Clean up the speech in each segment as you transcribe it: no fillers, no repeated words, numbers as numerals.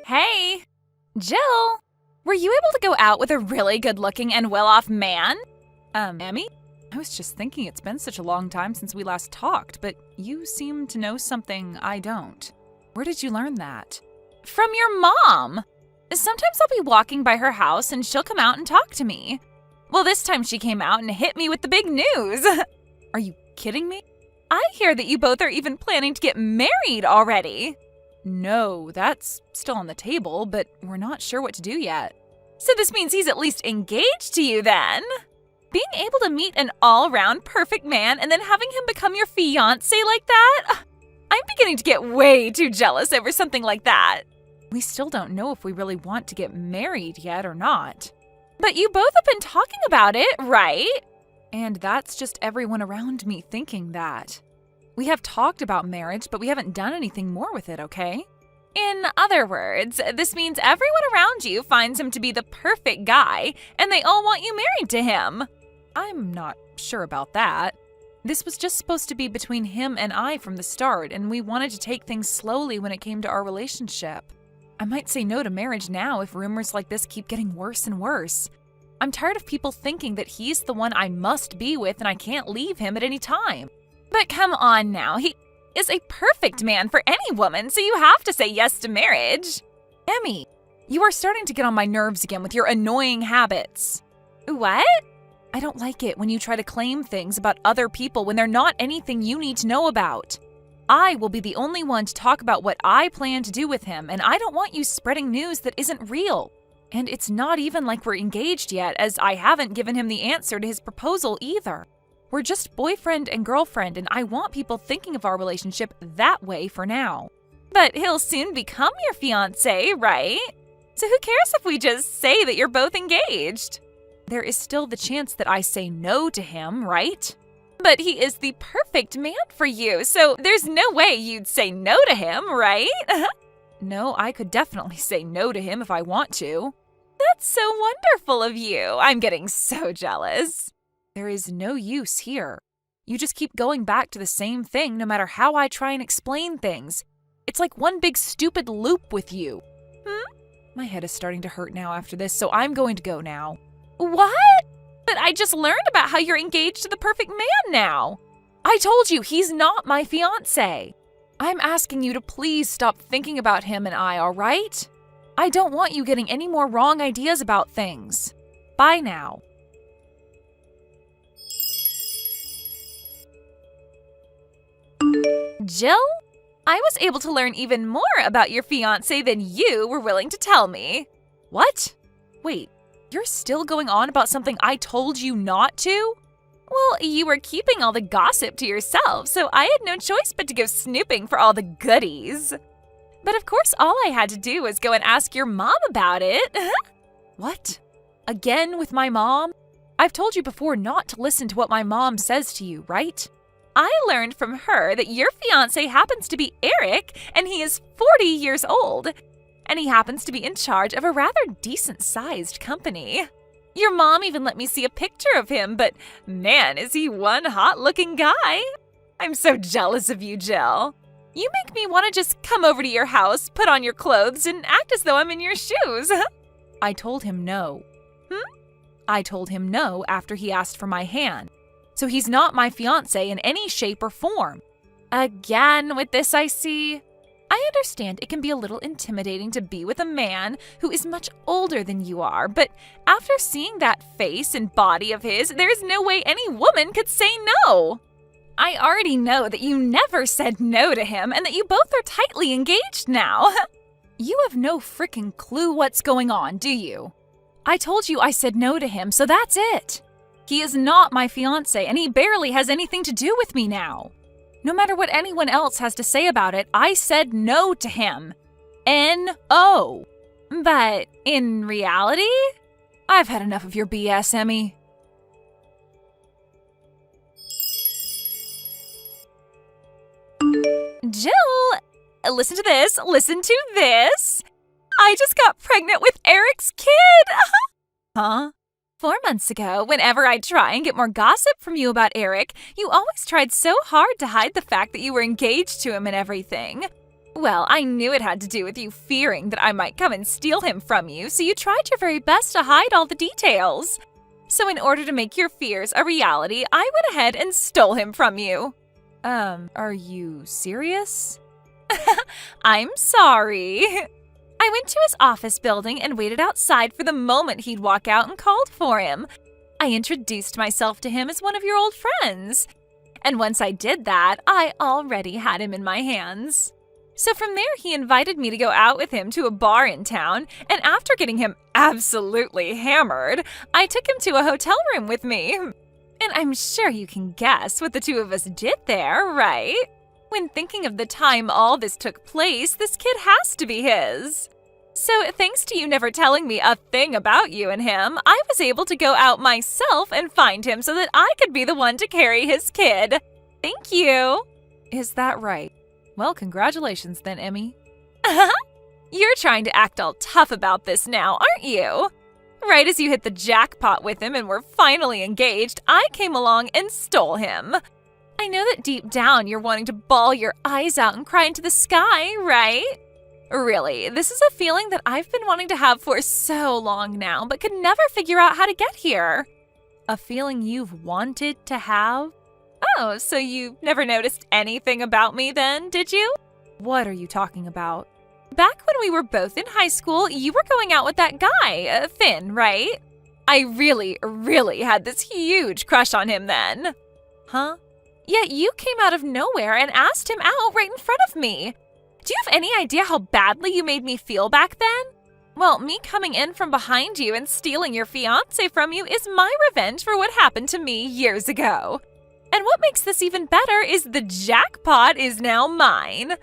Hey, Jill, were you able to go out with a really good-looking and well-off man? Emmy? I was just thinking it's been such a long time since we last talked, but you seem to know something I don't. Where did you learn that? From your mom. Sometimes I'll be walking by her house and she'll come out and talk to me. Well, this time she came out and hit me with the big news. Are you kidding me? I hear that you both are even planning to get married already. No, that's still on the table, but we're not sure what to do yet. So this means he's at least engaged to you then? Being able to meet an all-around perfect man and then having him become your fiance like that? I'm beginning to get way too jealous over something like that. We still don't know if we really want to get married yet or not. But you both have been talking about it, right? And that's just everyone around me thinking that. We have talked about marriage, but we haven't done anything more with it, okay? In other words, this means everyone around you finds him to be the perfect guy, and they all want you married to him. I'm not sure about that. This was just supposed to be between him and I from the start, and we wanted to take things slowly when it came to our relationship. I might say no to marriage now if rumors like this keep getting worse and worse. I'm tired of people thinking that he's the one I must be with and I can't leave him at any time. But come on now, he is a perfect man for any woman, so you have to say yes to marriage. Emmy, you are starting to get on my nerves again with your annoying habits. What? I don't like it when you try to claim things about other people when they're not anything you need to know about. I will be the only one to talk about what I plan to do with him, and I don't want you spreading news that isn't real. And it's not even like we're engaged yet, as I haven't given him the answer to his proposal either. We're just boyfriend and girlfriend, and I want people thinking of our relationship that way for now. But he'll soon become your fiance, right? So who cares if we just say that you're both engaged? There is still the chance that I say no to him, right? But he is the perfect man for you, so there's no way you'd say no to him, right? No, I could definitely say no to him if I want to. That's so wonderful of you. I'm getting so jealous. There is no use here. You just keep going back to the same thing no matter how I try and explain things. It's like one big stupid loop with you. My head is starting to hurt now after this, so I'm going to go now. What? But I just learned about how you're engaged to the perfect man now. I told you, he's not my fiancé. I'm asking you to please stop thinking about him and I, all right? I don't want you getting any more wrong ideas about things. Bye now. Jill, I was able to learn even more about your fiancé than you were willing to tell me. What? Wait, you're still going on about something I told you not to? Well, you were keeping all the gossip to yourself, so I had no choice but to go snooping for all the goodies. But of course, all I had to do was go and ask your mom about it. What? Again with my mom? I've told you before not to listen to what my mom says to you, right? I learned from her that your fiancé happens to be Eric, and he is 40 years old. And he happens to be in charge of a rather decent-sized company. Your mom even let me see a picture of him, but man, is he one hot-looking guy. I'm so jealous of you, Jill. You make me want to just come over to your house, put on your clothes, and act as though I'm in your shoes. I told him no. I told him no after he asked for my hand. So he's not my fiancé in any shape or form. Again with this, I see. I understand it can be a little intimidating to be with a man who is much older than you are, but after seeing that face and body of his, there is no way any woman could say no. I already know that you never said no to him and that you both are tightly engaged now. You have no frickin' clue what's going on, do you? I told you I said no to him, so that's it. He is not my fiancé, and he barely has anything to do with me now. No matter what anyone else has to say about it, I said no to him. N-O. But in reality? I've had enough of your BS, Emmy. Jill, listen to this. Listen to this. I just got pregnant with Eric's kid. Huh? 4 months ago, whenever I'd try and get more gossip from you about Eric, you always tried so hard to hide the fact that you were engaged to him and everything. Well, I knew it had to do with you fearing that I might come and steal him from you, so you tried your very best to hide all the details. So in order to make your fears a reality, I went ahead and stole him from you. Are you serious? I'm sorry. I went to his office building and waited outside for the moment he'd walk out and called for him. I introduced myself to him as one of your old friends. And once I did that, I already had him in my hands. So from there, he invited me to go out with him to a bar in town, and after getting him absolutely hammered, I took him to a hotel room with me. And I'm sure you can guess what the two of us did there, right? When thinking of the time all this took place, this kid has to be his. So thanks to you never telling me a thing about you and him, I was able to go out myself and find him so that I could be the one to carry his kid. Thank you. Is that right? Well, congratulations then, Emmy. You're trying to act all tough about this now, aren't you? Right as you hit the jackpot with him and were finally engaged, I came along and stole him. I know that deep down you're wanting to bawl your eyes out and cry into the sky, right? Really, this is a feeling that I've been wanting to have for so long now, but could never figure out how to get here. A feeling you've wanted to have? Oh, so you never noticed anything about me then, did you? What are you talking about? Back when we were both in high school, you were going out with that guy, Finn, right? I really had this huge crush on him then. Huh? Yet you came out of nowhere and asked him out right in front of me. Do you have any idea how badly you made me feel back then? Well, me coming in from behind you and stealing your fiance from you is my revenge for what happened to me years ago. And what makes this even better is the jackpot is now mine.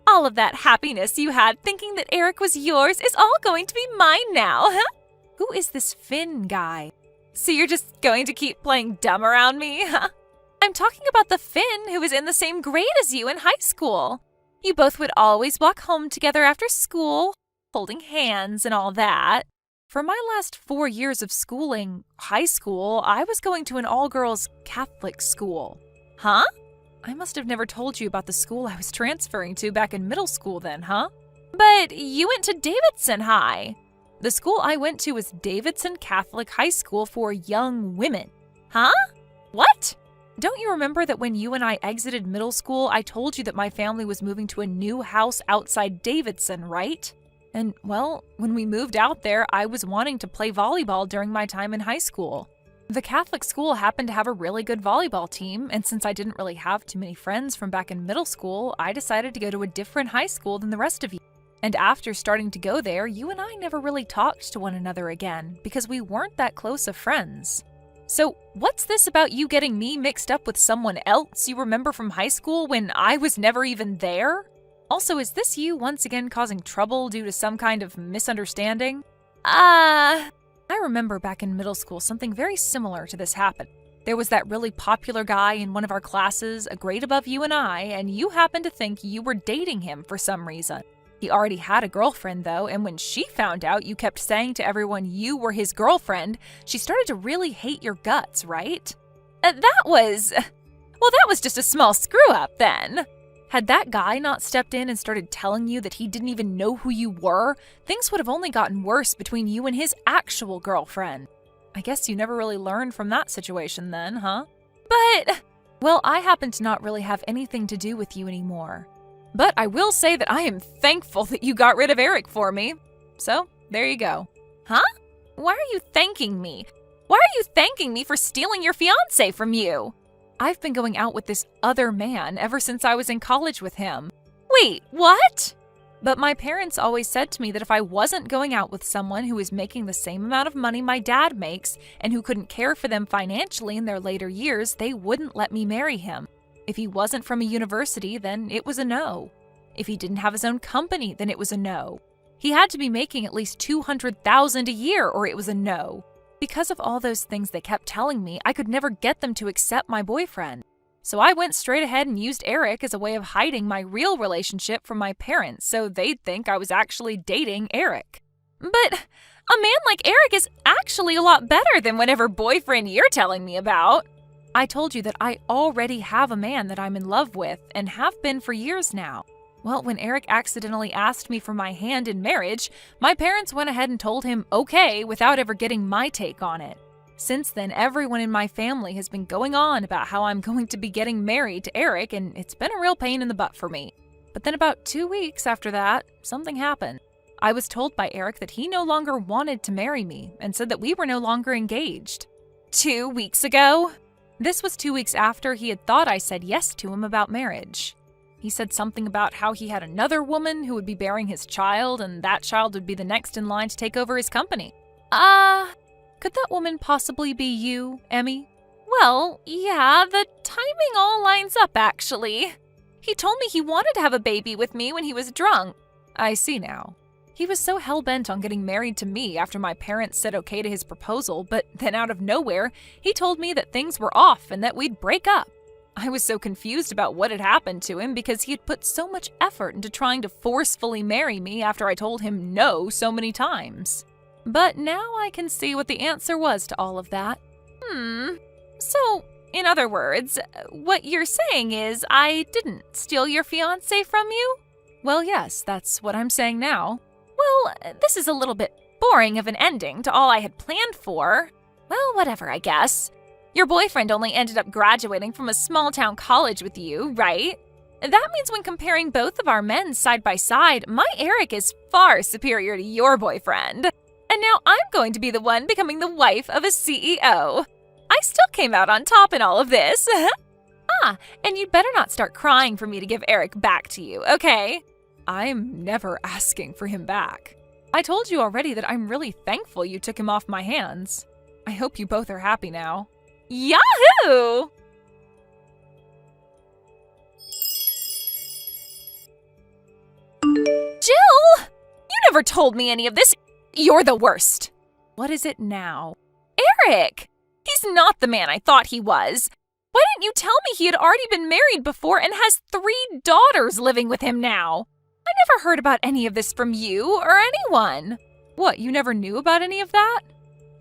All of that happiness you had thinking that Eric was yours is all going to be mine now, huh? Who is this Finn guy? So you're just going to keep playing dumb around me, huh? I'm talking about the Finn who was in the same grade as you in high school. You both would always walk home together after school, holding hands and all that. For my last 4 years of schooling, high school, I was going to an all-girls Catholic school. Huh? I must have never told you about the school I was transferring to back in middle school then, huh? But you went to Davidson High. The school I went to was Davidson Catholic High School for young women. Huh? What? Don't you remember that when you and I exited middle school, I told you that my family was moving to a new house outside Davidson, right? And, well, when we moved out there, I was wanting to play volleyball during my time in high school. The Catholic school happened to have a really good volleyball team, and since I didn't really have too many friends from back in middle school, I decided to go to a different high school than the rest of you. And after starting to go there, you and I never really talked to one another again, because we weren't that close of friends. So, what's this about you getting me mixed up with someone else you remember from high school when I was never even there? Also, is this you once again causing trouble due to some kind of misunderstanding? I remember back in middle school something very similar to this happened. There was that really popular guy in one of our classes, a grade above you and you happened to think you were dating him for some reason. He already had a girlfriend though, and when she found out you kept saying to everyone you were his girlfriend, she started to really hate your guts, right? That was just a small screw-up then. Had that guy not stepped in and started telling you that he didn't even know who you were, things would have only gotten worse between you and his actual girlfriend. I guess you never really learned from that situation then, huh? But, well, I happen to not really have anything to do with you anymore. But I will say that I am thankful that you got rid of Eric for me. So, there you go. Huh? Why are you thanking me? Why are you thanking me for stealing your fiance from you? I've been going out with this other man ever since I was in college with him. Wait, what? But my parents always said to me that if I wasn't going out with someone who was making the same amount of money my dad makes and who couldn't care for them financially in their later years, they wouldn't let me marry him. If he wasn't from a university, then it was a no. If he didn't have his own company, then it was a no. He had to be making at least $200,000 a year or it was a no. Because of all those things they kept telling me, I could never get them to accept my boyfriend. So I went straight ahead and used Eric as a way of hiding my real relationship from my parents so they'd think I was actually dating Eric. But a man like Eric is actually a lot better than whatever boyfriend you're telling me about. I told you that I already have a man that I'm in love with and have been for years now. Well, when Eric accidentally asked me for my hand in marriage, my parents went ahead and told him okay without ever getting my take on it. Since then, everyone in my family has been going on about how I'm going to be getting married to Eric, and it's been a real pain in the butt for me. But then about 2 weeks after that, something happened. I was told by Eric that he no longer wanted to marry me and said that we were no longer engaged. 2 weeks ago? This was 2 weeks after he had thought I said yes to him about marriage. He said something about how he had another woman who would be bearing his child, and that child would be the next in line to take over his company. Could that woman possibly be you, Emmy? Well, yeah, the timing all lines up, actually. He told me he wanted to have a baby with me when he was drunk. I see now. He was so hell-bent on getting married to me after my parents said okay to his proposal, but then out of nowhere, he told me that things were off and that we'd break up. I was so confused about what had happened to him because he had put so much effort into trying to forcefully marry me after I told him no so many times. But now I can see what the answer was to all of that. So, in other words, what you're saying is I didn't steal your fiance from you? Well, yes, that's what I'm saying now. Well, this is a little bit boring of an ending to all I had planned for. Well, whatever, I guess. Your boyfriend only ended up graduating from a small-town college with you, right? That means when comparing both of our men side by side, my Eric is far superior to your boyfriend. And now I'm going to be the one becoming the wife of a CEO. I still came out on top in all of this. And you'd better not start crying for me to give Eric back to you, okay? I'm never asking for him back. I told you already that I'm really thankful you took him off my hands. I hope you both are happy now. Yahoo! Jill! You never told me any of this. You're the worst. What is it now? Eric! He's not the man I thought he was. Why didn't you tell me he had already been married before and has 3 daughters living with him now? I never heard about any of this from you or anyone. What, you never knew about any of that?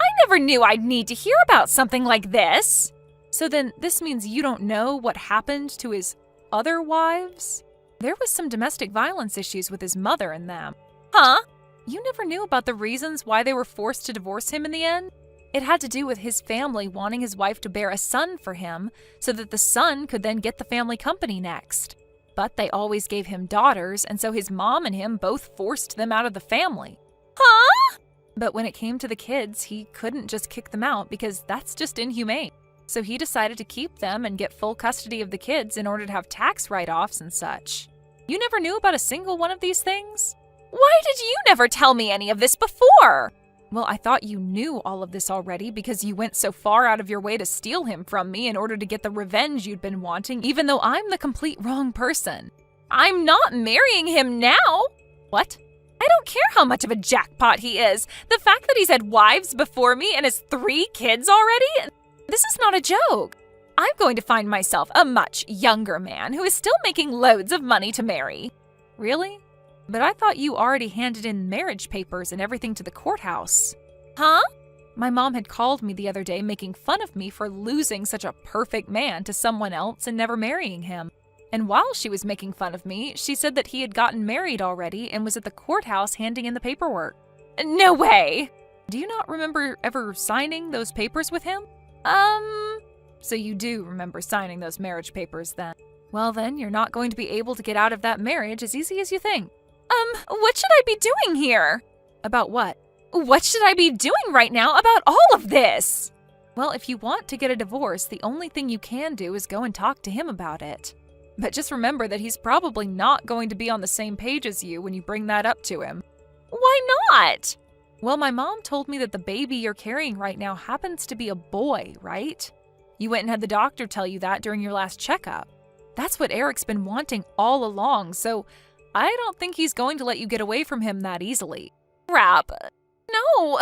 I never knew I'd need to hear about something like this. So then this means you don't know what happened to his other wives? There was some domestic violence issues with his mother and them. Huh? You never knew about the reasons why they were forced to divorce him in the end? It had to do with his family wanting his wife to bear a son for him so that the son could then get the family company next. But they always gave him daughters, and so his mom and him both forced them out of the family. Huh? But when it came to the kids, he couldn't just kick them out because that's just inhumane. So he decided to keep them and get full custody of the kids in order to have tax write-offs and such. You never knew about a single one of these things? Why did you never tell me any of this before? Well, I thought you knew all of this already because you went so far out of your way to steal him from me in order to get the revenge you'd been wanting, even though I'm the complete wrong person. I'm not marrying him now. What? I don't care how much of a jackpot he is. The fact that he's had wives before me and has 3 kids already? This is not a joke. I'm going to find myself a much younger man who is still making loads of money to marry. Really? But I thought you already handed in marriage papers and everything to the courthouse. Huh? My mom had called me the other day making fun of me for losing such a perfect man to someone else and never marrying him. And while she was making fun of me, she said that he had gotten married already and was at the courthouse handing in the paperwork. No way! Do you not remember ever signing those papers with him? So you do remember signing those marriage papers then. Well then, you're not going to be able to get out of that marriage as easy as you think. What should I be doing here? About what? What should I be doing right now about all of this? Well, if you want to get a divorce, the only thing you can do is go and talk to him about it. But just remember that he's probably not going to be on the same page as you when you bring that up to him. Why not? Well, my mom told me that the baby you're carrying right now happens to be a boy, right? You went and had the doctor tell you that during your last checkup. That's what Eric's been wanting all along, so I don't think he's going to let you get away from him that easily. Crap. No.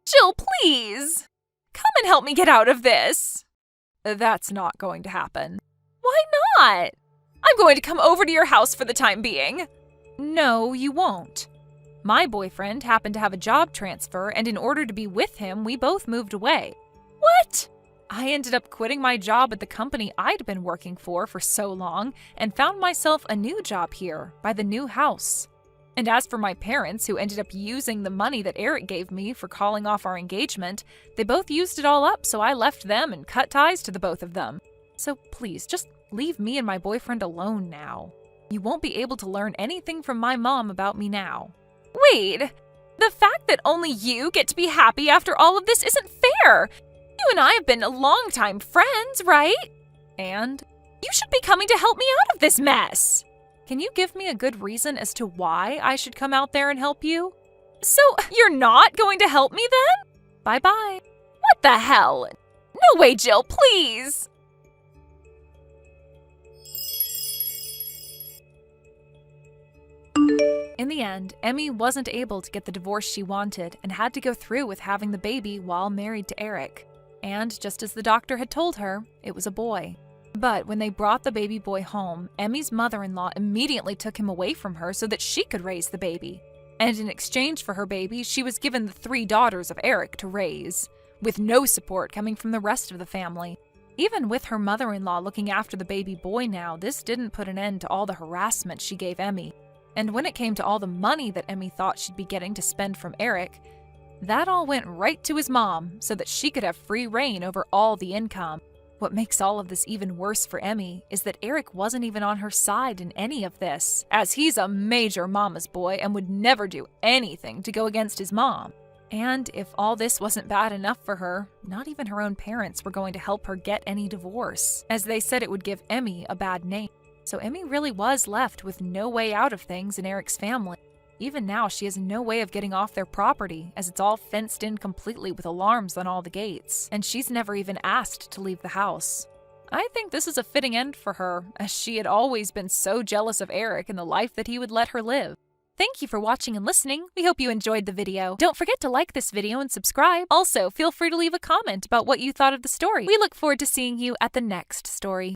Jill, please. Come and help me get out of this. That's not going to happen. Why not? I'm going to come over to your house for the time being. No, you won't. My boyfriend happened to have a job transfer, and in order to be with him, we both moved away. What? I ended up quitting my job at the company I'd been working for so long and found myself a new job here by the new house. And as for my parents, who ended up using the money that Eric gave me for calling off our engagement, they both used it all up, so I left them and cut ties to the both of them. So please, just leave me and my boyfriend alone now. You won't be able to learn anything from my mom about me now. Wait, the fact that only you get to be happy after all of this isn't fair. You and I have been longtime friends, right? And you should be coming to help me out of this mess. Can you give me a good reason as to why I should come out there and help you? So, you're not going to help me then? Bye-bye. What the hell? No way, Jill, please! In the end, Emmy wasn't able to get the divorce she wanted and had to go through with having the baby while married to Eric. And just as the doctor had told her, it was a boy. But when they brought the baby boy home, Emmy's mother-in-law immediately took him away from her so that she could raise the baby. And in exchange for her baby, she was given the 3 daughters of Eric to raise, with no support coming from the rest of the family. Even with her mother-in-law looking after the baby boy now, this didn't put an end to all the harassment she gave Emmy. And when it came to all the money that Emmy thought she'd be getting to spend from Eric, that all went right to his mom so that she could have free reign over all the income. What makes all of this even worse for Emmy is that Eric wasn't even on her side in any of this, as he's a major mama's boy and would never do anything to go against his mom. And if all this wasn't bad enough for her, not even her own parents were going to help her get any divorce, as they said it would give Emmy a bad name. So Emmy really was left with no way out of things in Eric's family. Even now, she has no way of getting off their property, as it's all fenced in completely with alarms on all the gates, and she's never even asked to leave the house. I think this is a fitting end for her, as she had always been so jealous of Eric and the life that he would let her live. Thank you for watching and listening. We hope you enjoyed the video. Don't forget to like this video and subscribe. Also, feel free to leave a comment about what you thought of the story. We look forward to seeing you at the next story.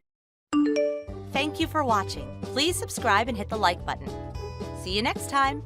Thank you for watching. Please subscribe and hit the like button. See you next time.